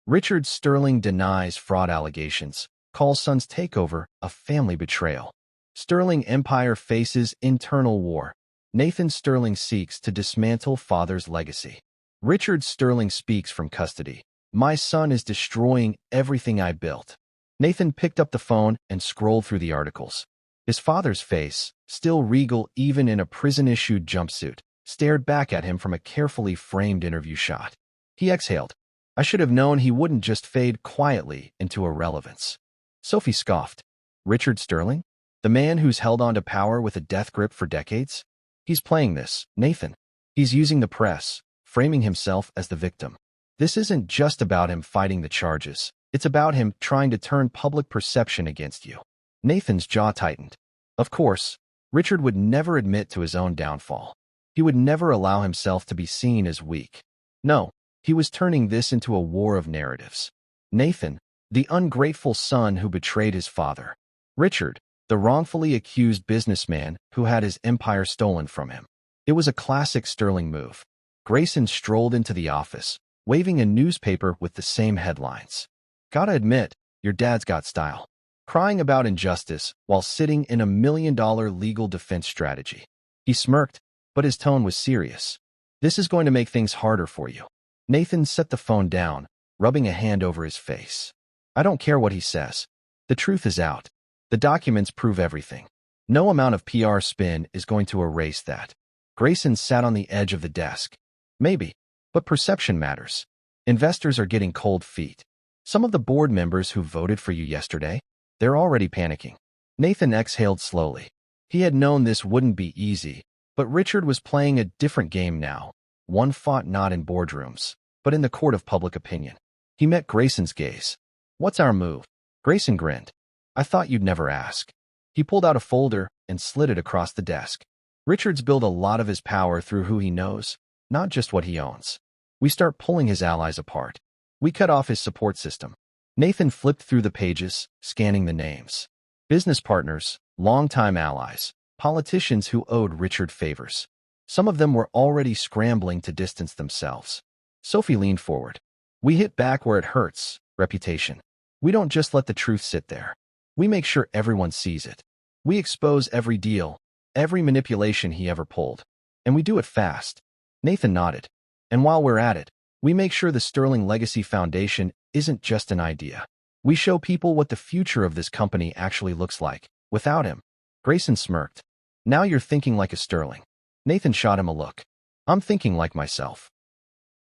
Richard Sterling denies fraud allegations, calls son's takeover a family betrayal. Sterling empire faces internal war. Nathan Sterling seeks to dismantle father's legacy. Richard Sterling speaks from custody. My son is destroying everything I built. Nathan picked up the phone and scrolled through the articles. His father's face, still regal even in a prison-issued jumpsuit, stared back at him from a carefully framed interview shot. He exhaled. I should have known he wouldn't just fade quietly into irrelevance. Sophie scoffed. Richard Sterling? The man who's held on to power with a death grip for decades? He's playing this, Nathan. He's using the press, framing himself as the victim. This isn't just about him fighting the charges. It's about him trying to turn public perception against you. Nathan's jaw tightened. Of course, Richard would never admit to his own downfall. He would never allow himself to be seen as weak. No, he was turning this into a war of narratives. Nathan, the ungrateful son who betrayed his father. Richard, the wrongfully accused businessman who had his empire stolen from him. It was a classic Sterling move. Grayson strolled into the office, waving a newspaper with the same headlines. Gotta admit, your dad's got style. Crying about injustice while sitting in a $1 million legal defense strategy. He smirked, but his tone was serious. This is going to make things harder for you. Nathan set the phone down, rubbing a hand over his face. I don't care what he says. The truth is out. The documents prove everything. No amount of PR spin is going to erase that. Grayson sat on the edge of the desk. Maybe, but perception matters. Investors are getting cold feet. Some of the board members who voted for you yesterday, they're already panicking. Nathan exhaled slowly. He had known this wouldn't be easy, but Richard was playing a different game now. One fought not in boardrooms, but in the court of public opinion. He met Grayson's gaze. What's our move? Grayson grinned. I thought you'd never ask. He pulled out a folder and slid it across the desk. Richard's built a lot of his power through who he knows, not just what he owns. We start pulling his allies apart. We cut off his support system. Nathan flipped through the pages, scanning the names. Business partners, longtime allies, politicians who owed Richard favors. Some of them were already scrambling to distance themselves. Sophie leaned forward. We hit back where it hurts, reputation. We don't just let the truth sit there. We make sure everyone sees it. We expose every deal, every manipulation he ever pulled. And we do it fast. Nathan nodded. And while we're at it, we make sure the Sterling Legacy Foundation isn't just an idea. We show people what the future of this company actually looks like, without him. Grayson smirked. Now you're thinking like a Sterling. Nathan shot him a look. I'm thinking like myself.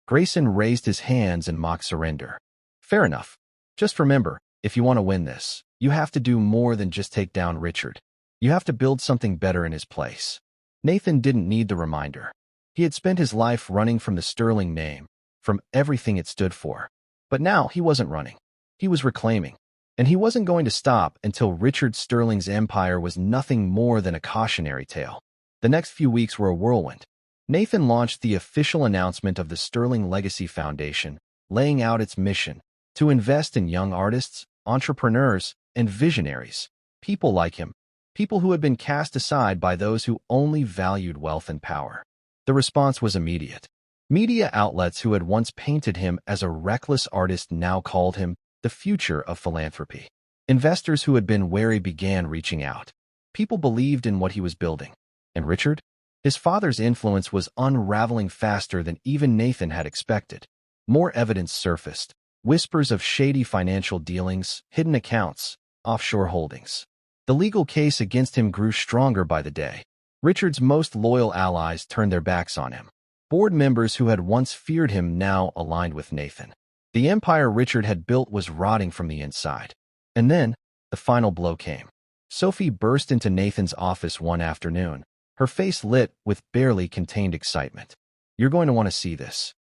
Grayson raised his hands in mock surrender. Fair enough. Just remember, if you want to win this, you have to do more than just take down Richard. You have to build something better in his place. Nathan didn't need the reminder. He had spent his life running from the Sterling name, from everything it stood for. But now he wasn't running. He was reclaiming. And he wasn't going to stop until Richard Sterling's empire was nothing more than a cautionary tale. The next few weeks were a whirlwind. Nathan launched the official announcement of the Sterling Legacy Foundation, laying out its mission to invest in young artists, entrepreneurs, and visionaries, people like him, people who had been cast aside by those who only valued wealth and power. The response was immediate. Media outlets who had once painted him as a reckless artist now called him the future of philanthropy. Investors who had been wary began reaching out. People believed in what he was building. And Richard? His father's influence was unraveling faster than even Nathan had expected. More evidence surfaced. Whispers of shady financial dealings, hidden accounts, offshore holdings. The legal case against him grew stronger by the day. Richard's most loyal allies turned their backs on him. Board members who had once feared him now aligned with Nathan. The empire Richard had built was rotting from the inside. And then, the final blow came. Sophie burst into Nathan's office one afternoon, her face lit with barely contained excitement. You're going to want to see this.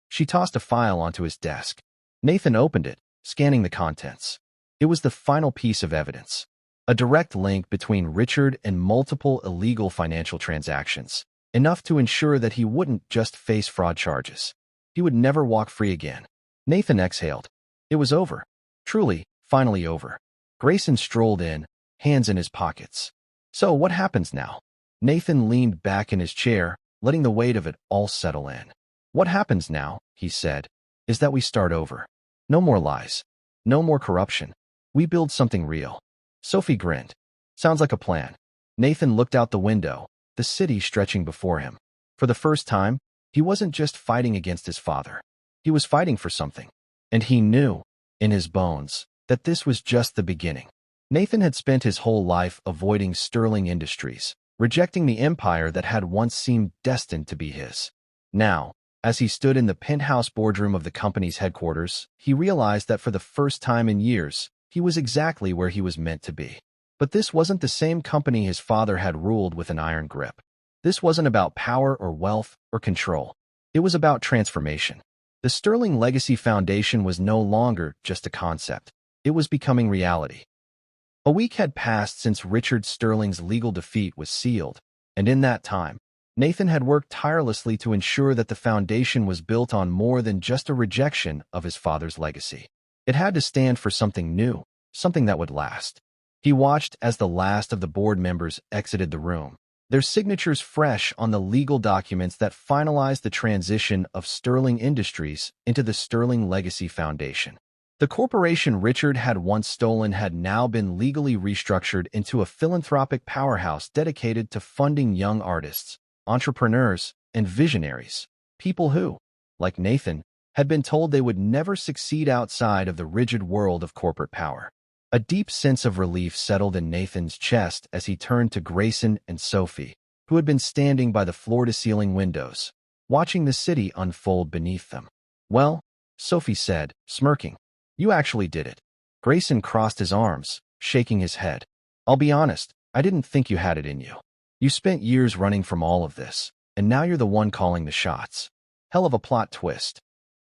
She tossed a file onto his desk. Nathan opened it, scanning the contents. It was the final piece of evidence. A direct link between Richard and multiple illegal financial transactions, enough to ensure that he wouldn't just face fraud charges. He would never walk free again. Nathan exhaled. It was over. Truly, finally over. Grayson strolled in, hands in his pockets. So what happens now? Nathan leaned back in his chair, letting the weight of it all settle in. What happens now, he said, is that we start over. No more lies. No more corruption. We build something real. Sophie grinned. Sounds like a plan. Nathan looked out the window, the city stretching before him. For the first time, he wasn't just fighting against his father. He was fighting for something. And he knew, in his bones, that this was just the beginning. Nathan had spent his whole life avoiding Sterling Industries, rejecting the empire that had once seemed destined to be his. Now, as he stood in the penthouse boardroom of the company's headquarters, he realized that for the first time in years, he was exactly where he was meant to be. But this wasn't the same company his father had ruled with an iron grip. This wasn't about power or wealth or control. It was about transformation. The Sterling Legacy Foundation was no longer just a concept. It was becoming reality. A week had passed since Richard Sterling's legal defeat was sealed, and in that time, Nathan had worked tirelessly to ensure that the foundation was built on more than just a rejection of his father's legacy. It had to stand for something new, something that would last. He watched as the last of the board members exited the room, their signatures fresh on the legal documents that finalized the transition of Sterling Industries into the Sterling Legacy Foundation. The corporation Richard had once stolen had now been legally restructured into a philanthropic powerhouse dedicated to funding young artists, entrepreneurs, and visionaries, people who, like Nathan, had been told they would never succeed outside of the rigid world of corporate power. A deep sense of relief settled in Nathan's chest as he turned to Grayson and Sophie, who had been standing by the floor-to-ceiling windows, watching the city unfold beneath them. "Well," Sophie said, smirking, "you actually did it." Grayson crossed his arms, shaking his head. "I'll be honest, I didn't think you had it in you. You spent years running from all of this, and now you're the one calling the shots. Hell of a plot twist."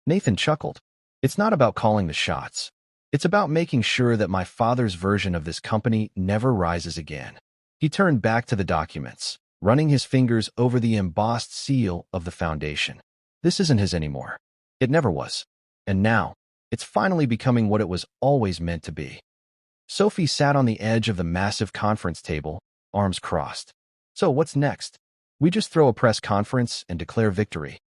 Nathan chuckled. "It's not about calling the shots. It's about making sure that my father's version of this company never rises again." He turned back to the documents, running his fingers over the embossed seal of the foundation. This isn't his anymore. It never was. And now, it's finally becoming what it was always meant to be. Sophie sat on the edge of the massive conference table, arms crossed. "So what's next? We just throw a press conference and declare victory."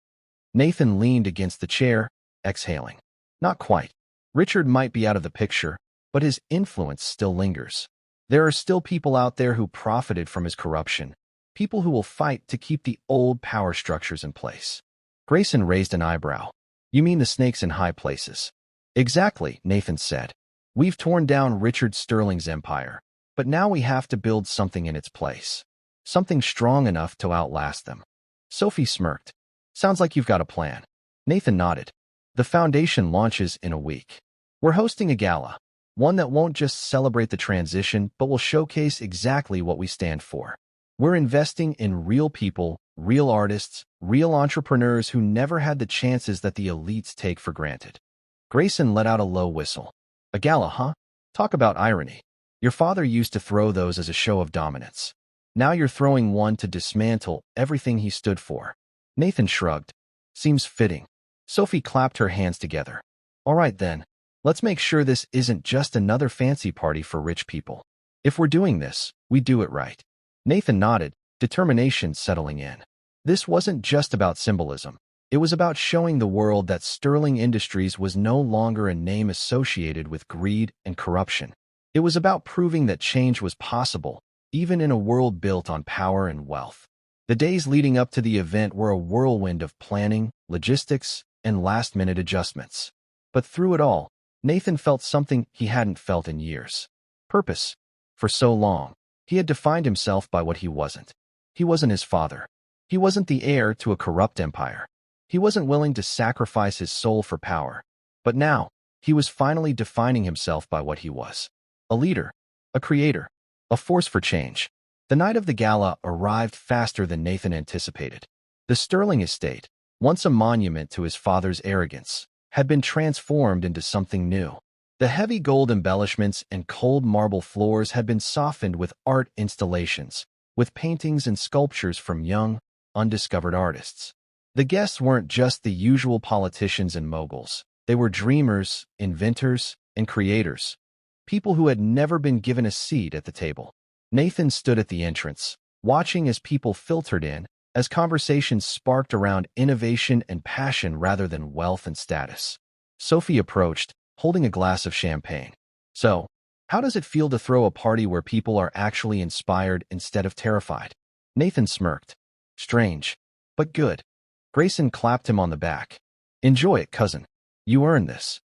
Nathan leaned against the chair, exhaling. "Not quite. Richard might be out of the picture, but his influence still lingers. There are still people out there who profited from his corruption, people who will fight to keep the old power structures in place." Grayson raised an eyebrow. "You mean the snakes in high places?" "Exactly," Nathan said. "We've torn down Richard Sterling's empire, but now we have to build something in its place. Something strong enough to outlast them." Sophie smirked. "Sounds like you've got a plan." Nathan nodded. "The foundation launches in a week. We're hosting a gala, one that won't just celebrate the transition, but will showcase exactly what we stand for. We're investing in real people, real artists, real entrepreneurs who never had the chances that the elites take for granted." Grayson let out a low whistle. "A gala, huh? Talk about irony. Your father used to throw those as a show of dominance. Now you're throwing one to dismantle everything he stood for." Nathan shrugged. "Seems fitting." Sophie clapped her hands together. "All right then, let's make sure this isn't just another fancy party for rich people. If we're doing this, we do it right." Nathan nodded, determination settling in. This wasn't just about symbolism. It was about showing the world that Sterling Industries was no longer a name associated with greed and corruption. It was about proving that change was possible, even in a world built on power and wealth. The days leading up to the event were a whirlwind of planning, logistics, and last-minute adjustments. But through it all, Nathan felt something he hadn't felt in years. Purpose. For so long, he had defined himself by what he wasn't. He wasn't his father. He wasn't the heir to a corrupt empire. He wasn't willing to sacrifice his soul for power. But now, he was finally defining himself by what he was. A leader, a creator, a force for change. The night of the gala arrived faster than Nathan anticipated. The Sterling estate, once a monument to his father's arrogance, had been transformed into something new. The heavy gold embellishments and cold marble floors had been softened with art installations, with paintings and sculptures from young, undiscovered artists. The guests weren't just the usual politicians and moguls. They were dreamers, inventors, and creators, people who had never been given a seat at the table. Nathan stood at the entrance, watching as people filtered in, as conversations sparked around innovation and passion rather than wealth and status. Sophie approached, holding a glass of champagne. "So, how does it feel to throw a party where people are actually inspired instead of terrified?" Nathan smirked. "Strange, but good." Grayson clapped him on the back. "Enjoy it, cousin. You earned this."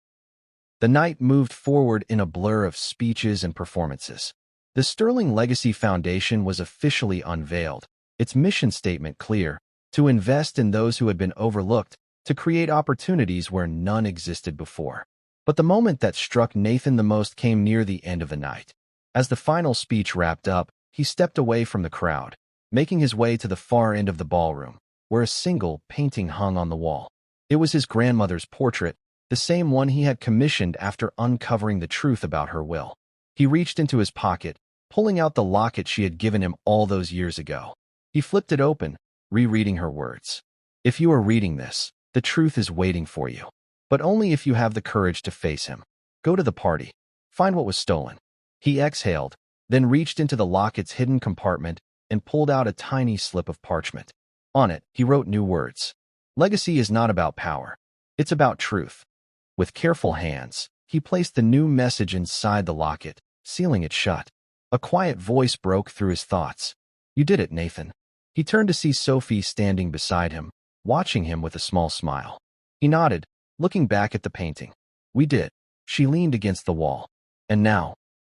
The night moved forward in a blur of speeches and performances. The Sterling Legacy Foundation was officially unveiled, its mission statement clear: to invest in those who had been overlooked, to create opportunities where none existed before. But the moment that struck Nathan the most came near the end of the night. As the final speech wrapped up, he stepped away from the crowd, making his way to the far end of the ballroom, where a single painting hung on the wall. It was his grandmother's portrait, the same one he had commissioned after uncovering the truth about her will. He reached into his pocket, pulling out the locket she had given him all those years ago. He flipped it open, rereading her words. "If you are reading this, the truth is waiting for you. But only if you have the courage to face him. Go to the party. Find what was stolen." He exhaled, then reached into the locket's hidden compartment and pulled out a tiny slip of parchment. On it, he wrote new words. "Legacy is not about power. It's about truth." With careful hands, he placed the new message inside the locket, sealing it shut. A quiet voice broke through his thoughts. "You did it, Nathan." He turned to see Sophie standing beside him, watching him with a small smile. He nodded, looking back at the painting. "We did." She leaned against the wall. "And now?"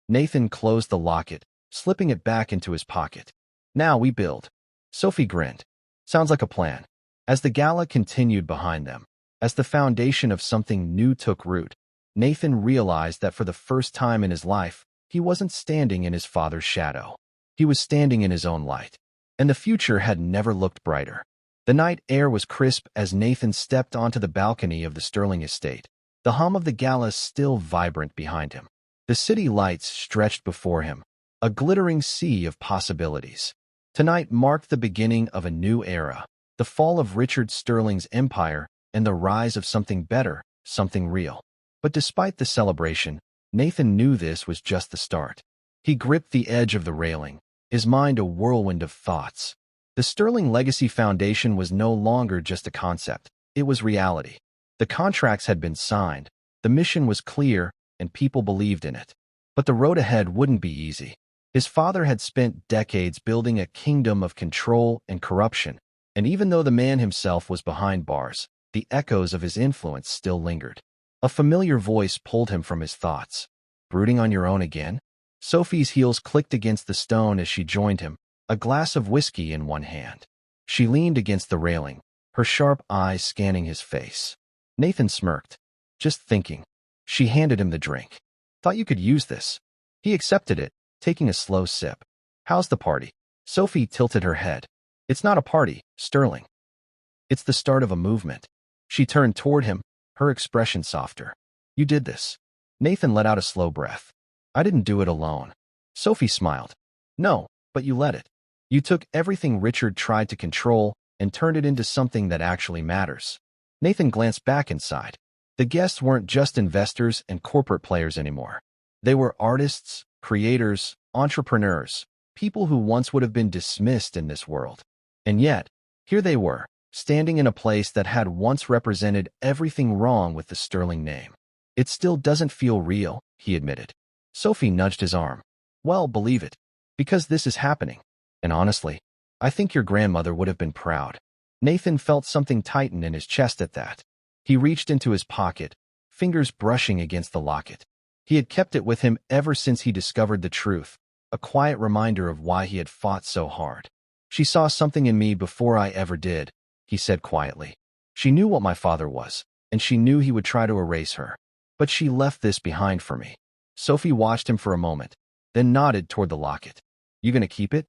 Nathan closed the locket, slipping it back into his pocket. "Now we build." Sophie grinned. "Sounds like a plan." As the gala continued behind them, as the foundation of something new took root, Nathan realized that for the first time in his life, he wasn't standing in his father's shadow. He was standing in his own light. And the future had never looked brighter. The night air was crisp as Nathan stepped onto the balcony of the Sterling estate, the hum of the gala still vibrant behind him. The city lights stretched before him, a glittering sea of possibilities. Tonight marked the beginning of a new era, the fall of Richard Sterling's empire and the rise of something better, something real. But despite the celebration, Nathan knew this was just the start. He gripped the edge of the railing, his mind a whirlwind of thoughts. The Sterling Legacy Foundation was no longer just a concept, it was reality. The contracts had been signed, the mission was clear, and people believed in it. But the road ahead wouldn't be easy. His father had spent decades building a kingdom of control and corruption, and even though the man himself was behind bars, the echoes of his influence still lingered. A familiar voice pulled him from his thoughts. "Brooding on your own again?" Sophie's heels clicked against the stone as she joined him, a glass of whiskey in one hand. She leaned against the railing, her sharp eyes scanning his face. Nathan smirked. "Just thinking." She handed him the drink. "Thought you could use this." He accepted it, taking a slow sip. "How's the party?" Sophie tilted her head. "It's not a party, Sterling. It's the start of a movement." She turned toward him, her expression softer. "You did this." Nathan let out a slow breath. "I didn't do it alone." Sophie smiled. "No, but you let it. You took everything Richard tried to control and turned it into something that actually matters." Nathan glanced back inside. The guests weren't just investors and corporate players anymore. They were artists, creators, entrepreneurs, people who once would have been dismissed in this world. And yet, here they were, standing in a place that had once represented everything wrong with the Sterling name. "It still doesn't feel real," he admitted. Sophie nudged his arm. "Well, believe it. Because this is happening. And honestly, I think your grandmother would have been proud." Nathan felt something tighten in his chest at that. He reached into his pocket, fingers brushing against the locket. He had kept it with him ever since he discovered the truth, a quiet reminder of why he had fought so hard. "She saw something in me before I ever did," he said quietly. "She knew what my father was, and she knew he would try to erase her. But she left this behind for me." Sophie watched him for a moment, then nodded toward the locket. "You gonna keep it?"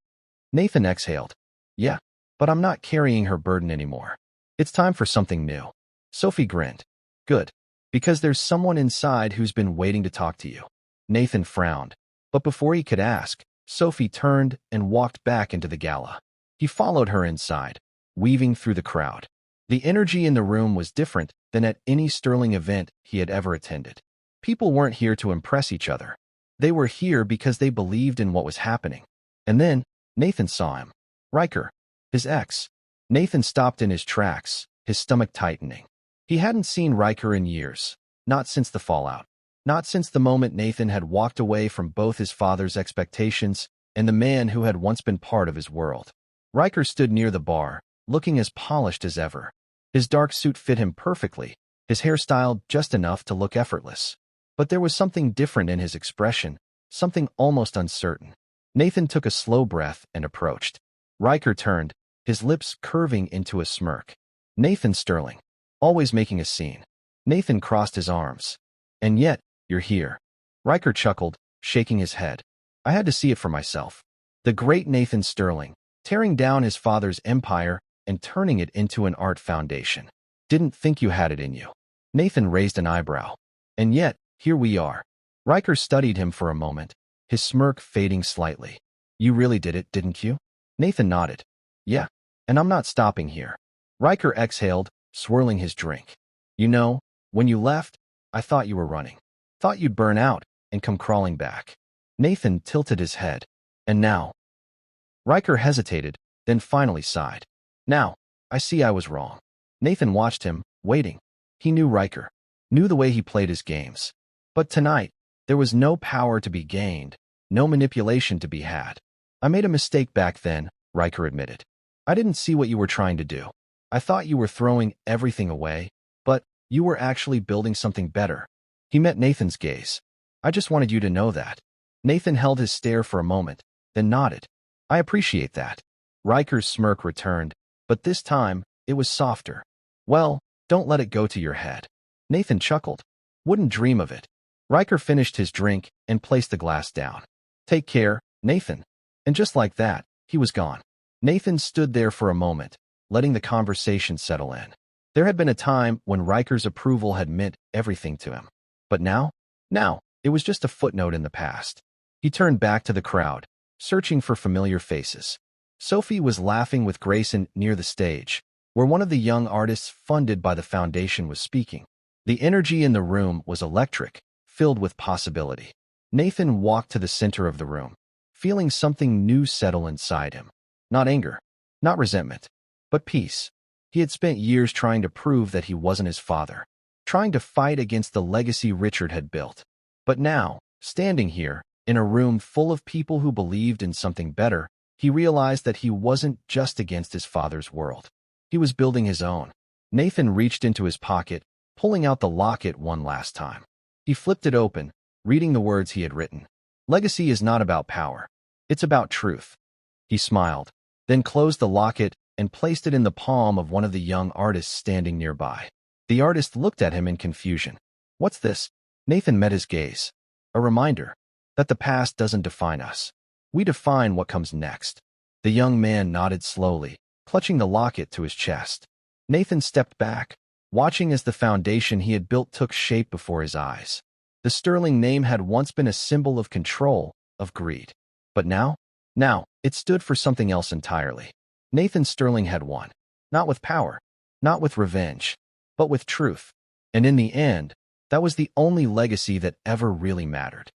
Nathan exhaled. "Yeah, but I'm not carrying her burden anymore. It's time for something new." Sophie grinned. "Good, because there's someone inside who's been waiting to talk to you." Nathan frowned, but before he could ask, Sophie turned and walked back into the gala. He followed her inside, weaving through the crowd. The energy in the room was different than at any Sterling event he had ever attended. People weren't here to impress each other. They were here because they believed in what was happening. And then, Nathan saw him. Riker, his ex. Nathan stopped in his tracks, his stomach tightening. He hadn't seen Riker in years, not since the fallout. Not since the moment Nathan had walked away from both his father's expectations and the man who had once been part of his world. Riker stood near the bar, looking as polished as ever. His dark suit fit him perfectly, his hair styled just enough to look effortless. But there was something different in his expression, something almost uncertain. Nathan took a slow breath and approached. Riker turned, his lips curving into a smirk. Nathan Sterling, always making a scene. Nathan crossed his arms. And yet, you're here. Riker chuckled, shaking his head. I had to see it for myself. The great Nathan Sterling, tearing down his father's empire and turning it into an art foundation. Didn't think you had it in you. Nathan raised an eyebrow. And yet, here we are. Riker studied him for a moment, his smirk fading slightly. You really did it, didn't you? Nathan nodded. Yeah, and I'm not stopping here. Riker exhaled, swirling his drink. You know, when you left, I thought you were running. Thought you'd burn out and come crawling back. Nathan tilted his head. And now? Riker hesitated, then finally sighed. Now, I see I was wrong. Nathan watched him, waiting. He knew Riker, knew the way he played his games. But tonight, there was no power to be gained, no manipulation to be had. I made a mistake back then, Riker admitted. I didn't see what you were trying to do. I thought you were throwing everything away, but you were actually building something better. He met Nathan's gaze. I just wanted you to know that. Nathan held his stare for a moment, then nodded. I appreciate that. Riker's smirk returned, but this time, it was softer. Well, don't let it go to your head. Nathan chuckled. Wouldn't dream of it. Riker finished his drink and placed the glass down. Take care, Nathan. And just like that, he was gone. Nathan stood there for a moment, letting the conversation settle in. There had been a time when Riker's approval had meant everything to him. But now, it was just a footnote in the past. He turned back to the crowd, searching for familiar faces. Sophie was laughing with Grayson near the stage, where one of the young artists funded by the foundation was speaking. The energy in the room was electric, filled with possibility. Nathan walked to the center of the room, feeling something new settle inside him. Not anger, not resentment, but peace. He had spent years trying to prove that he wasn't his father, trying to fight against the legacy Richard had built. But now, standing here, in a room full of people who believed in something better, he realized that he wasn't just against his father's world. He was building his own. Nathan reached into his pocket, pulling out the locket one last time. He flipped it open, reading the words he had written. Legacy is not about power. It's about truth. He smiled, then closed the locket and placed it in the palm of one of the young artists standing nearby. The artist looked at him in confusion. What's this? Nathan met his gaze. A reminder that the past doesn't define us. We define what comes next. The young man nodded slowly, clutching the locket to his chest. Nathan stepped back, watching as the foundation he had built took shape before his eyes. The Sterling name had once been a symbol of control, of greed. But now, it stood for something else entirely. Nathan Sterling had won. Not with power, not with revenge, but with truth. And in the end, that was the only legacy that ever really mattered.